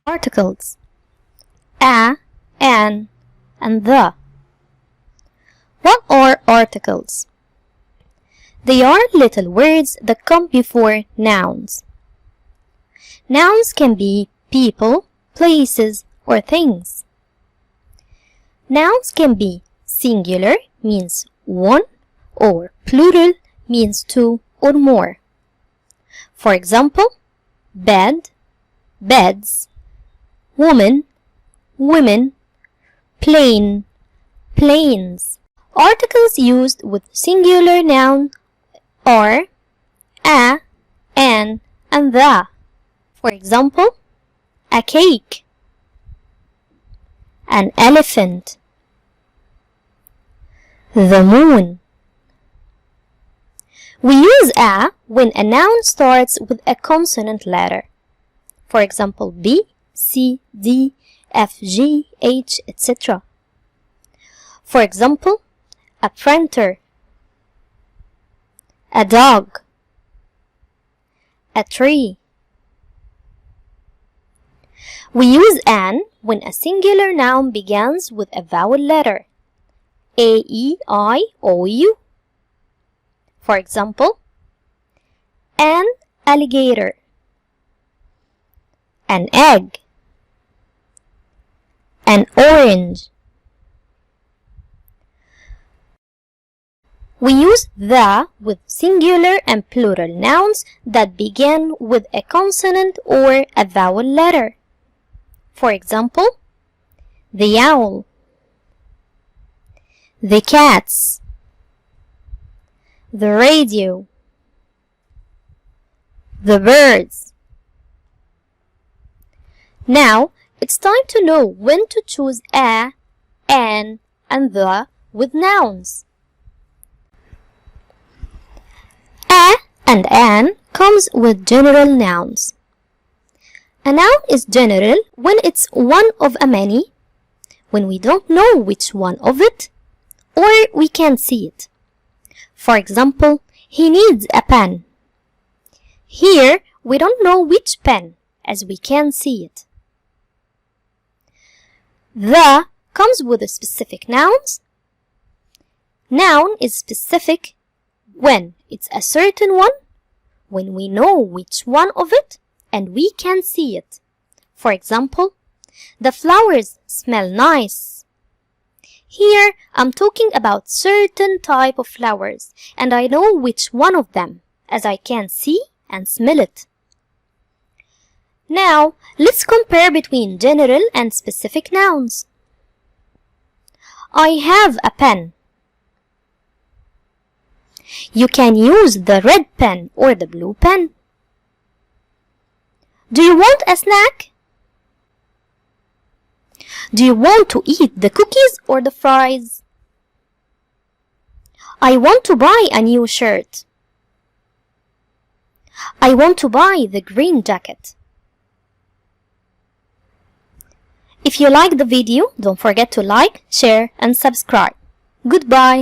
Articles: a, an, and the. What are articles? They are little words that come before nouns. Nouns can be people, places, or things. Nouns can be singular, means one, or plural, means two or more. For example, bed, beds, woman, women, plane, planes. Articles used with singular noun are a, an, and the. For example, a cake, an elephant, the moon. We use a when a noun starts with a consonant letter. For example, B, C, D, F, G, H, etc. For example, a printer, a dog, a tree. We use an when a singular noun begins with a vowel letter, A, E, I, O, U. For example, an alligator, an egg, an orange. We use the with singular and plural nouns that begin with a consonant or a vowel letter. For example, the owl, the cats, the radio, the birds. Now, it's time to know when to choose a, an, and the with nouns. A and an comes with general nouns. A noun is general when it's one of a many, when we don't know which one of it, or we can't see it. For example, he needs a pen. Here, we don't know which pen, as we can't see it. The comes with the specific nouns. Noun is specific when it's a certain one, when we know which one of it, and we can see it. For example, the flowers smell nice. Here, I'm talking about certain type of flowers, and I know which one of them, as I can see and smell it. Now, let's compare between general and specific nouns. I have a pen. You can use the red pen or the blue pen. Do you want a snack? Do you want to eat the cookies or the fries? I want to buy a new shirt. I want to buy the green jacket. If you like the video, don't forget to like, share, and subscribe. Goodbye.